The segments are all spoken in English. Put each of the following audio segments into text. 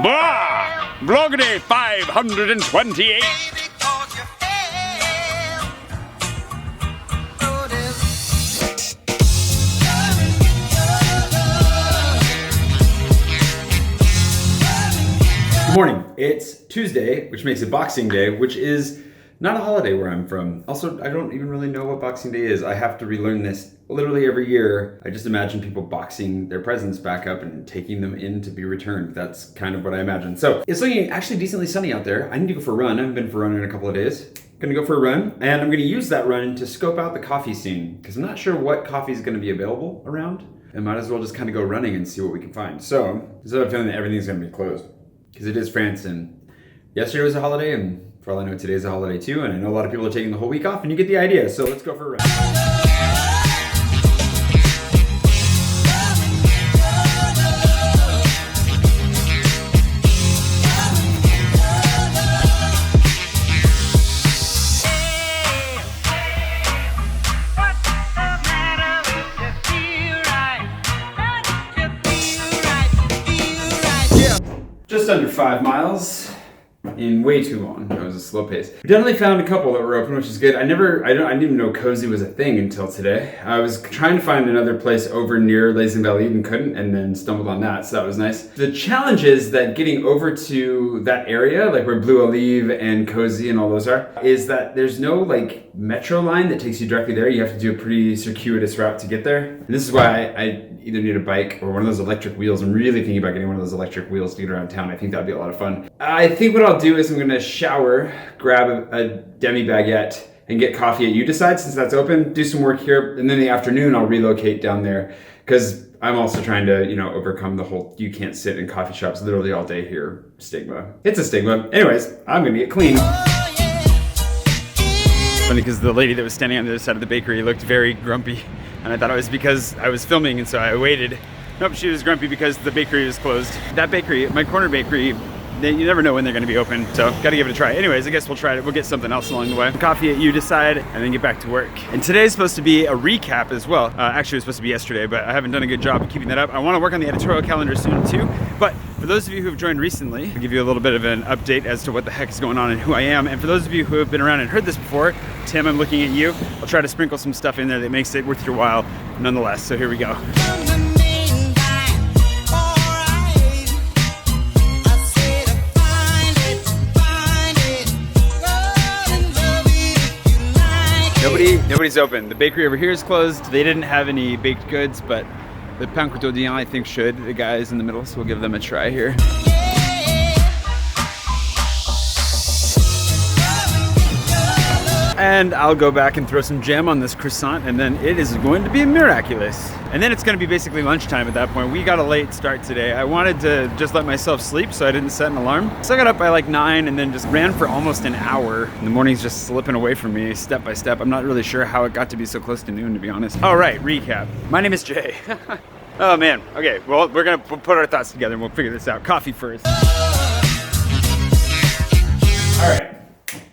Blah! Vlogday 528. Good morning. It's Tuesday, which makes it Boxing Day, which is not a holiday where I'm from. Also, I don't even really know what Boxing Day is. I have to relearn this literally every year. I just imagine people boxing their presents back up and taking them in to be returned. That's kind of what I imagine. So it's looking actually decently sunny out there. I need to go for a run. I haven't been for a run in a couple of days. Gonna go for a run, and I'm gonna use that run to scope out the coffee scene, because I'm not sure what coffee is gonna be available around. I might as well just kind of go running and see what we can find. So, instead of feeling that everything's gonna be closed, because it is France, and yesterday was a holiday, and for all I know, today's a holiday too, and I know a lot of people are taking the whole week off, and you get the idea, so let's go for a run. Just under 5 miles in way too long. That was a slow pace. We definitely found a couple that were open, which is good. I didn't even know Cozy was a thing until today. I was trying to find another place over near Les Invalides and couldn't, and then stumbled on that, so that was nice. The challenge is that getting over to that area, like where Blue Olive and Cozy and all those are, is that there's no like metro line that takes you directly there. You have to do a pretty circuitous route to get there. And this is why I either need a bike or one of those electric wheels. I'm really thinking about getting one of those electric wheels to get around town. I think that'd be a lot of fun. I think what I'll do is I'm gonna shower, grab a demi baguette, and get coffee at You Decide since that's open, do some work here, and then in the afternoon I'll relocate down there, because I'm also trying to, overcome the whole you can't sit in coffee shops literally all day here stigma. It's a stigma. Anyways, I'm gonna get clean. Funny because the lady that was standing on the other side of the bakery looked very grumpy, and I thought it was because I was filming, and so I waited. Nope, she was grumpy because the bakery was closed. That bakery, my corner bakery, you never know when they're going to be open, so gotta give it a try. Anyways, I guess we'll try it. We'll get something else along the way. Coffee at You Decide, and then get back to work. And today's supposed to be a recap as well. Actually, it was supposed to be yesterday, but I haven't done a good job of keeping that up. I want to work on the editorial calendar soon too. But for those of you who have joined recently, I'll give you a little bit of an update as to what the heck is going on and who I am. And for those of you who have been around and heard this before, Tim, I'm looking at you. I'll try to sprinkle some stuff in there that makes it worth your while nonetheless. So here we go. Nobody's open. The bakery over here is closed. They didn't have any baked goods, but the pain quotidien I think should. The guys in the middle, so we'll give them a try here. And I'll go back and throw some jam on this croissant, and then it is going to be miraculous. And then it's going to be basically lunchtime at that point. We got a late start today. I wanted to just let myself sleep, so I didn't set an alarm. So I got up by like 9 and then just ran for almost an hour. And the morning's just slipping away from me step by step. I'm not really sure how it got to be so close to noon, to be honest. All right, recap. My name is Jay. Oh man. Okay, well, we're going to put our thoughts together and we'll figure this out. Coffee first. All right,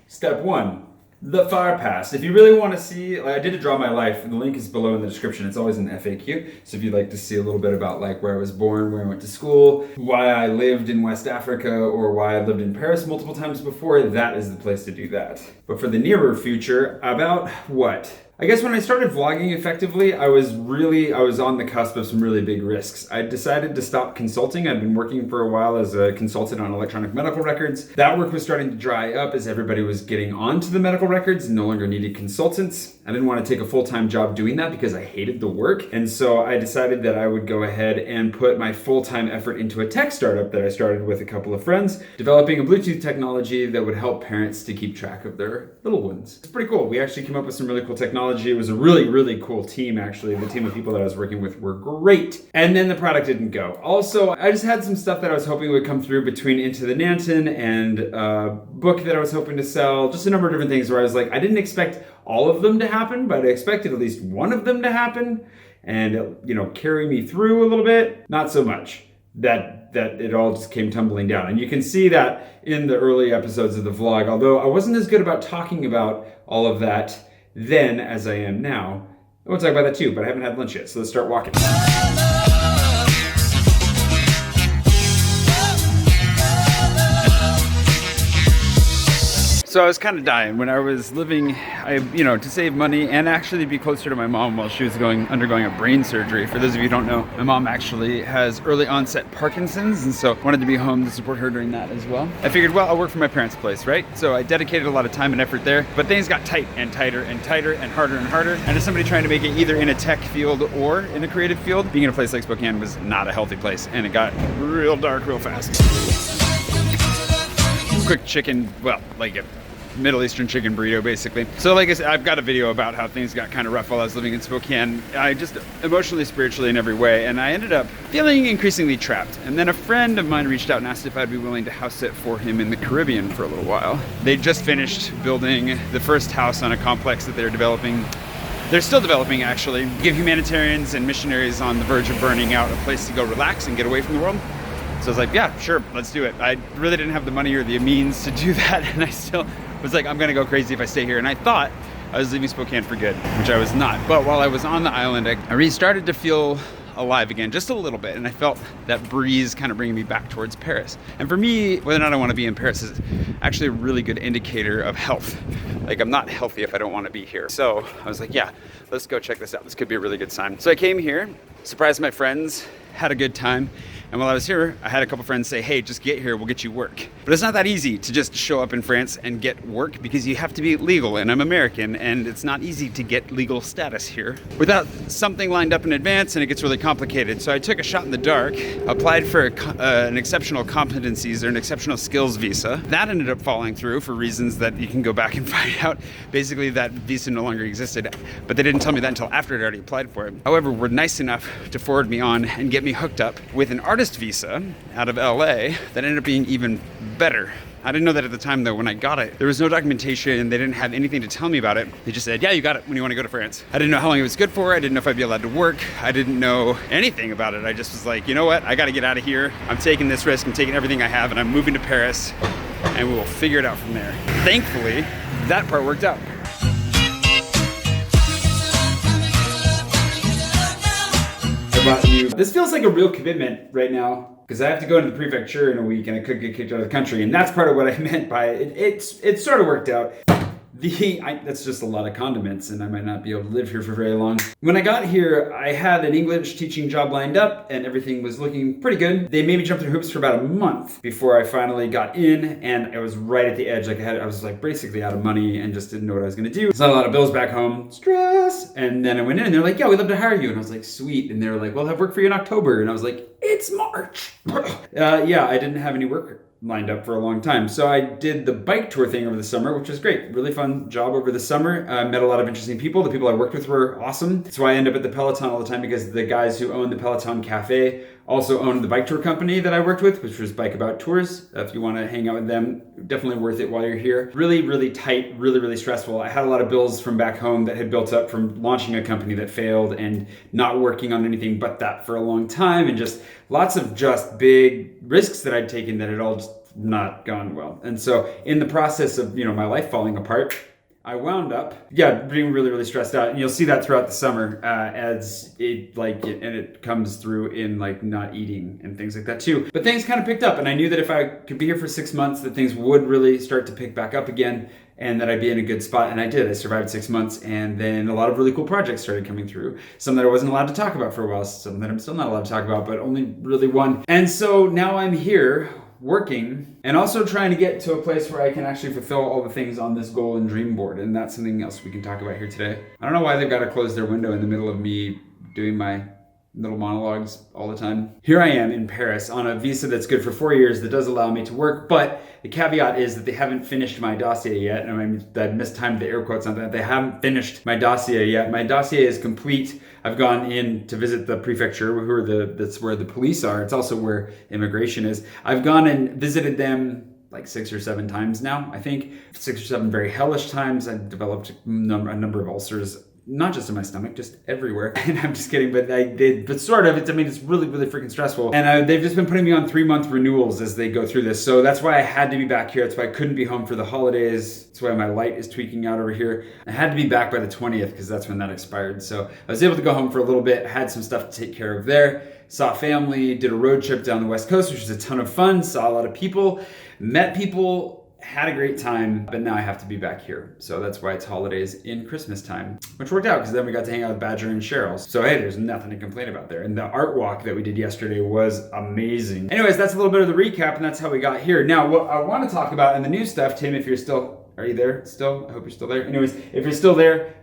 step 1. The fire pass. If you really want to see, I did a Draw My Life. The link is below in the description. It's always an FAQ. So if you'd like to see a little bit about where I was born, where I went to school, why I lived in West Africa, or why I lived in Paris multiple times before, that is the place to do that. But for the nearer future, about what? I guess when I started vlogging effectively, I was on the cusp of some really big risks. I decided to stop consulting. I'd been working for a while as a consultant on electronic medical records. That work was starting to dry up as everybody was getting onto the medical records and no longer needed consultants. I didn't want to take a full-time job doing that because I hated the work. And so I decided that I would go ahead and put my full-time effort into a tech startup that I started with a couple of friends, developing a Bluetooth technology that would help parents to keep track of their little ones. It's pretty cool. We actually came up with some really cool technology. It was a really, really cool team, actually. The team of people that I was working with were great. And then the product didn't go. Also, I just had some stuff that I was hoping would come through between Into the Nanton and a book that I was hoping to sell. Just a number of different things where I was like, I didn't expect all of them to happen, but I expected at least one of them to happen and, carry me through a little bit. Not so much. That it all just came tumbling down. And you can see that in the early episodes of the vlog, although I wasn't as good about talking about all of that then as I am now. We'll talk about that too, but I haven't had lunch yet, so let's start walking. So I was kind of dying when I was living, to save money and actually be closer to my mom while she was undergoing a brain surgery. For those of you who don't know, my mom actually has early onset Parkinson's, and so wanted to be home to support her during that as well. I figured, well, I'll work for my parents' place, right? So I dedicated a lot of time and effort there, but things got tight and tighter and tighter and harder and harder. And as somebody trying to make it either in a tech field or in a creative field, being in a place like Spokane was not a healthy place, and it got real dark real fast. Quick chicken, well, like a Middle Eastern chicken burrito, basically. So like I said, I've got a video about how things got kind of rough while I was living in Spokane. I just emotionally, spiritually, in every way, and I ended up feeling increasingly trapped. And then a friend of mine reached out and asked if I'd be willing to house sit for him in the Caribbean for a little while. They just finished building the first house on a complex that they're developing. They're still developing, actually, give humanitarians and missionaries on the verge of burning out a place to go relax and get away from the world. So I was like, yeah, sure, let's do it. I really didn't have the money or the means to do that, and I still was like, I'm gonna go crazy if I stay here. And I thought I was leaving Spokane for good, which I was not. But while I was on the island, I restarted to feel alive again, just a little bit, and I felt that breeze kind of bringing me back towards Paris. And for me, whether or not I want to be in Paris is actually a really good indicator of health. Like, I'm not healthy if I don't want to be here. So I was like, yeah, let's go check this out. This could be a really good sign. So I came here, surprised my friends, had a good time. And while I was here, I had a couple friends say, hey, just get here, we'll get you work. But it's not that easy to just show up in France and get work because you have to be legal, and I'm American, and it's not easy to get legal status here without something lined up in advance, and it gets really complicated. So I took a shot in the dark, applied for an exceptional competencies or an exceptional skills visa. That ended up falling through for reasons that you can go back and find out. Basically, that visa no longer existed, but they didn't tell me that until after I'd already applied for it. However, were nice enough to forward me on and get me hooked up with an artist visa out of LA that ended up being even better. I didn't know that at the time, though. When I got it, there was no documentation. They didn't have anything to tell me about it. They just said, yeah, you got it when you want to go to France. I didn't know how long it was good for. I didn't know if I'd be allowed to work. I didn't know anything about it. I just was like, you know what? I got to get out of here. I'm taking this risk. I'm taking everything I have, and I'm moving to Paris, and we will figure it out from there. Thankfully, that part worked out. This feels like a real commitment right now because I have to go into the prefecture in a week and I could get kicked out of the country, and that's part of what I meant by it. It sort of worked out. That's just a lot of condiments, and I might not be able to live here for very long. When I got here, I had an English teaching job lined up, and everything was looking pretty good. They made me jump through hoops for about a month before I finally got in, and I was right at the edge. I was like basically out of money and just didn't know what I was gonna do. There's not a lot of bills back home, stress. And then I went in, and they're like, "Yeah, we'd love to hire you." And I was like, "Sweet." And they were like, "We'll have work for you in October." And I was like, "It's March." Yeah, I didn't have any work lined up for a long time. So I did the bike tour thing over the summer, which was great. Really fun job over the summer. I met a lot of interesting people. The people I worked with were awesome. That's why I end up at the Peloton all the time, because the guys who own the Peloton Cafe also owned the bike tour company that I worked with, which was Bike About Tours. If you want to hang out with them, definitely worth it while you're here. Really, really tight, really, really stressful. I had a lot of bills from back home that had built up from launching a company that failed and not working on anything but that for a long time, and just lots of just big risks that I'd taken that had all just not gone well. And so in the process of, my life falling apart, I wound up, being really, really stressed out. And you'll see that throughout the summer as it comes through in not eating and things like that too. But things kind of picked up, and I knew that if I could be here for 6 months, that things would really start to pick back up again, and that I'd be in a good spot. And I did. I survived 6 months, and then a lot of really cool projects started coming through. Some that I wasn't allowed to talk about for a while, some that I'm still not allowed to talk about, but only really one. And so now I'm here working and also trying to get to a place where I can actually fulfill all the things on this goal and dream board. And that's something else we can talk about here today. I don't know why they've got to close their window in the middle of me doing my little monologues all the time. Here I am in Paris on a visa that's good for 4 years that does allow me to work, but the caveat is that they haven't finished my dossier yet. And I mistimed the air quotes on that. They haven't finished my dossier yet. My dossier is complete. I've gone in to visit the prefecture, that's where the police are. It's also where immigration is. I've gone and visited them like 6 or 7 times now, I think. 6 or 7 very hellish times. I've developed a number of ulcers, not just in my stomach, just everywhere. And I'm just kidding, but I did. But sort of, it's really, really freaking stressful. And they've just been putting me on 3-month renewals as they go through this. So that's why I had to be back here. That's why I couldn't be home for the holidays. That's why my light is tweaking out over here. I had to be back by the 20th because that's when that expired. So I was able to go home for a little bit, had some stuff to take care of there. Saw family, did a road trip down the West Coast, which was a ton of fun. Saw a lot of people, met people, Had a great time, but now I have to be back here. So that's why it's holidays in Christmas time, which worked out because then we got to hang out with Badger and Cheryl. So hey, there's nothing to complain about there. And the art walk that we did yesterday was amazing. Anyways, that's a little bit of the recap, and that's how we got here. Now, what I want to talk about in the new stuff, Tim, if you're still, are you there still? I hope you're still there. Anyways, if you're still there,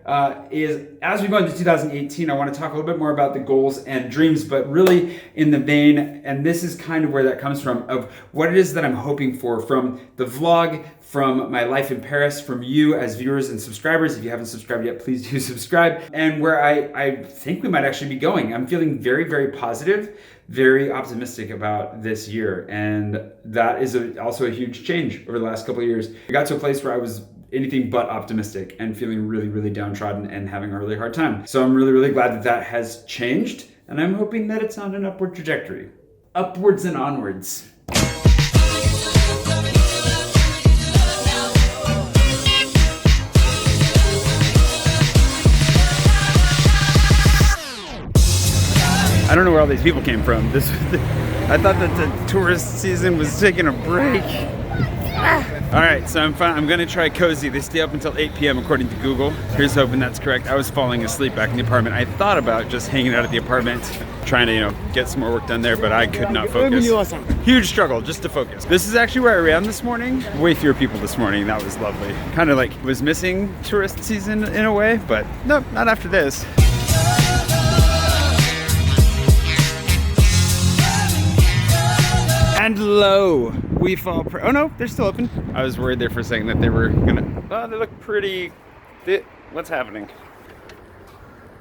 is as we go into 2018, I want to talk a little bit more about the goals and dreams, but really in the vein, and this is kind of where that comes from, of what it is that I'm hoping for from the vlog, from my life in Paris, from you as viewers and subscribers. If you haven't subscribed yet, please do subscribe. And where I think we might actually be going. I'm feeling very, very positive, very optimistic about this year. And that is also a huge change over the last couple of years. I got to a place where I was anything but optimistic and feeling really, really downtrodden and having a really hard time. So I'm really, really glad that that has changed. And I'm hoping that it's on an upward trajectory. Upwards and onwards. I don't know where all these people came from. I thought that the tourist season was taking a break. All right, so I'm fine. I'm gonna try Cozy. They stay up until 8 p.m. according to Google. Here's hoping that's correct. I was falling asleep back in the apartment. I thought about just hanging out at the apartment, trying to, get some more work done there, but I could not focus. Huge struggle just to focus. This is actually where I ran this morning. Way fewer people this morning. That was lovely. Kind of like was missing tourist season in a way, but nope, not after this. And lo, we fall. Oh no, they're still open. I was worried there for a second that they were gonna. Oh, they look pretty. What's happening?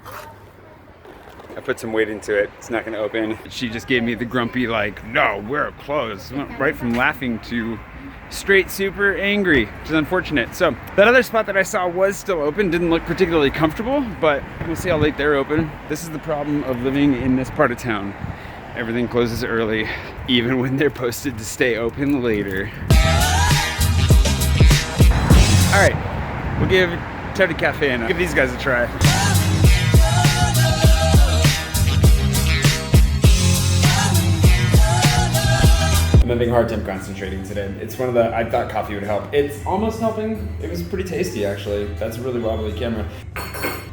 I put some weight into it. It's not gonna open. She just gave me the grumpy, like, no, we're closed. Went right from laughing to straight super angry, which is unfortunate. So that other spot that I saw was still open. Didn't look particularly comfortable, but we'll see how late they're open. This is the problem of living in this part of town. Everything closes early, even when they're posted to stay open later. All right, we'll give Teddy Cafe and give these guys a try. I'm having a hard time concentrating today. It's one of the, I thought coffee would help. It's almost helping. It was pretty tasty, actually. That's a really wobbly camera.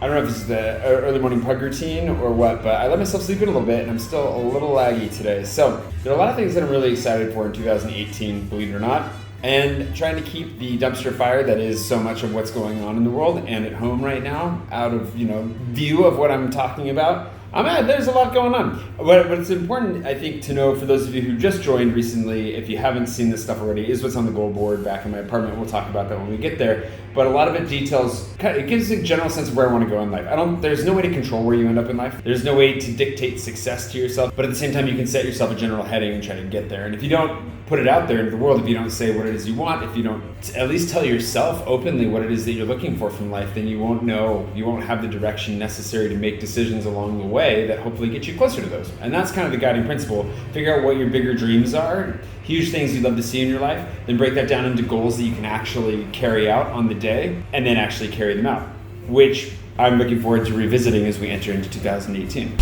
I don't know if this is the early morning pug routine or what, but I let myself sleep in a little bit and I'm still a little laggy today. So there are a lot of things that I'm really excited for in 2018, believe it or not. And trying to keep the dumpster fire that is so much of what's going on in the world and at home right now out of, view of what I'm talking about. There's a lot going on. But it's important, I think, to know for those of you who just joined recently, if you haven't seen this stuff already, is what's on the goal board back in my apartment. We'll talk about that when we get there. But a lot of it details, it gives a general sense of where I want to go in life. There's no way to control where you end up in life. There's no way to dictate success to yourself. But at the same time, you can set yourself a general heading and try to get there. And if you don't put it out there into the world, if you don't say what it is you want, if you don't at least tell yourself openly what it is that you're looking for from life, then you won't know, you won't have the direction necessary to make decisions along the way that hopefully get you closer to those. And that's kind of the guiding principle. Figure out what your bigger dreams are, huge things you'd love to see in your life, then break that down into goals that you can actually carry out on the day, and then actually carry them out, which I'm looking forward to revisiting as we enter into 2018.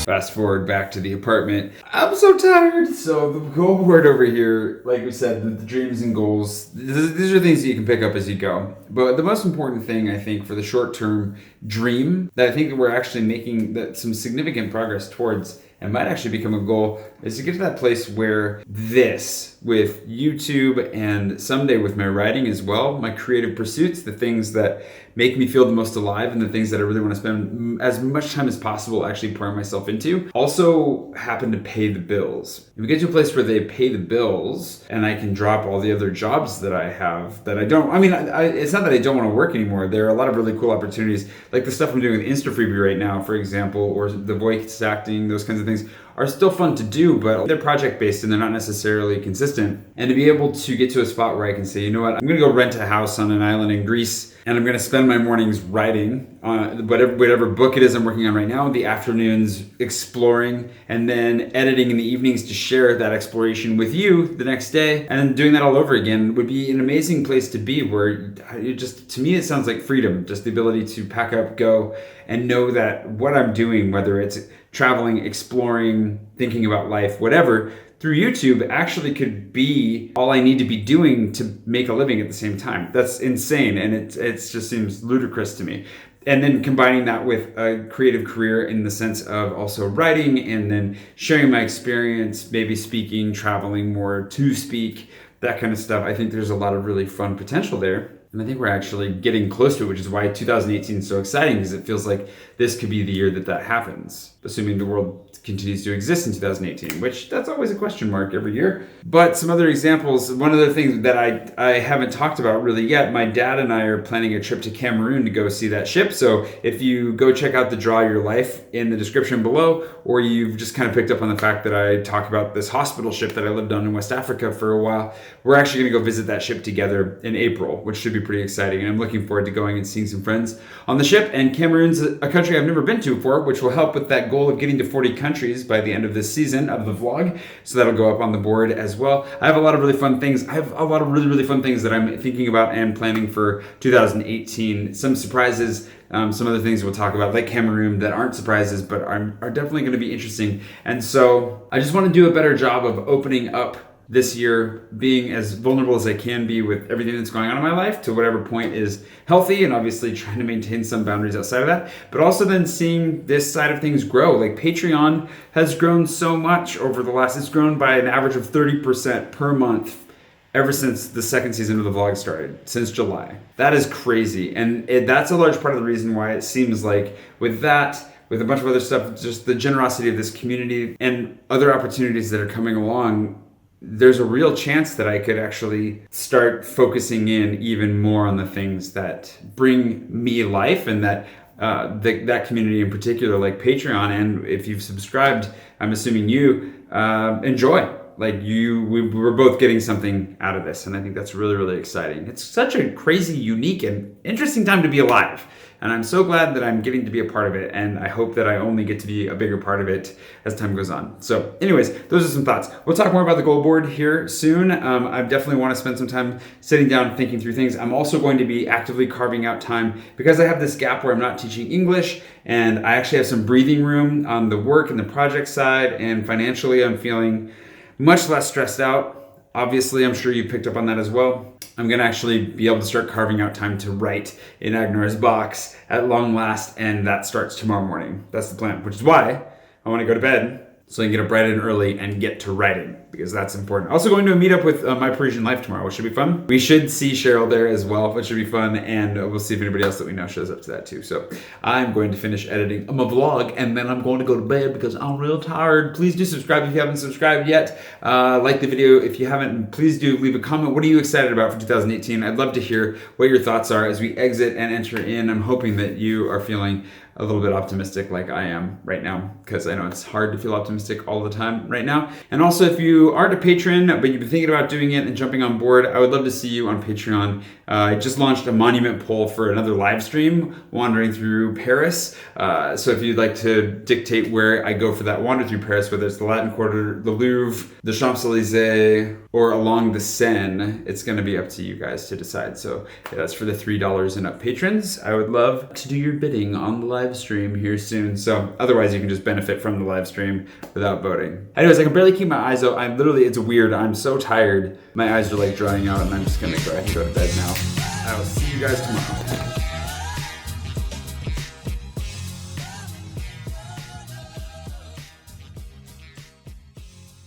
Fast forward back to the apartment. I'm so tired. So the goal board over here, like we said, the dreams and goals, these are things that you can pick up as you go. But the most important thing, I think, for the short-term dream that I think that we're actually making some significant progress towards and might actually become a goal is to get to that place where this, with YouTube and someday with my writing as well, my creative pursuits, the things that make me feel the most alive and the things that I really want to spend as much time as possible actually pouring myself into, also happen to pay the bills. If we get to a place where they pay the bills and I can drop all the other jobs that I have that I don't, it's not that I don't want to work anymore. There are a lot of really cool opportunities, like the stuff I'm doing with InstaFreebie right now, for example, or the voice acting, those kinds of things are still fun to do, but they're project-based and they're not necessarily consistent. And to be able to get to a spot where I can say, you know what, I'm gonna go rent a house on an island in Greece and I'm gonna spend my mornings writing whatever book it is I'm working on right now, the afternoons exploring, and then editing in the evenings to share that exploration with you the next day, and then doing that all over again would be an amazing place to be, where to me it sounds like freedom, just the ability to pack up, go, and know that what I'm doing, whether it's traveling, exploring, thinking about life, whatever, through YouTube actually could be all I need to be doing to make a living at the same time. That's insane, and it just seems ludicrous to me. And then combining that with a creative career in the sense of also writing and then sharing my experience, maybe speaking, traveling more to speak, that kind of stuff. I think there's a lot of really fun potential there. And I think we're actually getting close to it, which is why 2018 is so exciting, because it feels like this could be the year that happens, assuming the world continues to exist in 2018, which that's always a question mark every year. But some other examples, one of the things that I haven't talked about really yet, my dad and I are planning a trip to Cameroon to go see that ship. So if you go check out the Draw Your Life in the description below, or you've just kind of picked up on the fact that I talk about this hospital ship that I lived on in West Africa for a while, we're actually gonna go visit that ship together in April, which should be pretty exciting. And I'm looking forward to going and seeing some friends on the ship. And Cameroon's a country I've never been to before, which will help with that goal of getting to 40 countries by the end of this season of the vlog. So that'll go up on the board as well. I have a lot of really fun things. I have a lot of really fun things that I'm thinking about and planning for 2018. Some surprises, some other things we'll talk about, like Cameroon, that aren't surprises, but are definitely going to be interesting. And so I just want to do a better job of opening up this year, being as vulnerable as I can be with everything that's going on in my life to whatever point is healthy, and obviously trying to maintain some boundaries outside of that, but also then seeing this side of things grow. Like Patreon has grown so much over the last, it's grown by an average of 30% per month ever since the second season of the vlog started, since July. That is crazy. And that's a large part of the reason why it seems like with that, with a bunch of other stuff, just the generosity of this community and other opportunities that are coming along, there's a real chance that I could actually start focusing in even more on the things that bring me life, and that that community in particular, like Patreon. And if you've subscribed, I'm assuming you enjoy. Like we're both getting something out of this, and I think that's really exciting. It's such a crazy, unique, and interesting time to be alive. And I'm so glad that I'm getting to be a part of it, and I hope that I only get to be a bigger part of it as time goes on. So anyways, those are some thoughts. We'll talk more about the goal board here soon. I definitely want to spend some time sitting down thinking through things. I'm also going to be actively carving out time, because I have this gap where I'm not teaching English, and I actually have some breathing room on the work and the project side, and financially I'm feeling much less stressed out. Obviously, I'm sure you picked up on that as well. I'm gonna actually be able to start carving out time to write in Agnor's box at long last, and that starts tomorrow morning. That's the plan, which is why I wanna go to bed so I can get up bright and early and get to writing, because that's important. Also going to a meetup with My Parisian Life tomorrow, which should be fun. We should see Cheryl there as well, which should be fun, and we'll see if anybody else that we know shows up to that too. So I'm going to finish editing my vlog, and then I'm going to go to bed because I'm real tired. Please do subscribe if you haven't subscribed yet. Like the video if you haven't, please do leave a comment. What are you excited about for 2018? I'd love to hear what your thoughts are as we exit and enter in. I'm hoping that you are feeling a little bit optimistic like I am right now, because I know it's hard to feel optimistic all the time right now. And also, if you aren't a patron, but you've been thinking about doing it and jumping on board, I would love to see you on Patreon. I just launched a monument poll for another live stream, wandering through Paris. So if you'd like to dictate where I go for that wander through Paris, whether it's the Latin Quarter, the Louvre, the Champs-Élysées, or along the Seine, it's gonna be up to you guys to decide. So that's for the $3 and up patrons. I would love to do your bidding on the live stream here soon. So otherwise you can just benefit from the live stream without voting. Anyways, I can barely keep my eyes open. It's weird. I'm so tired. My eyes are like drying out, and I'm just gonna go ahead and go to bed now. I will see you guys tomorrow.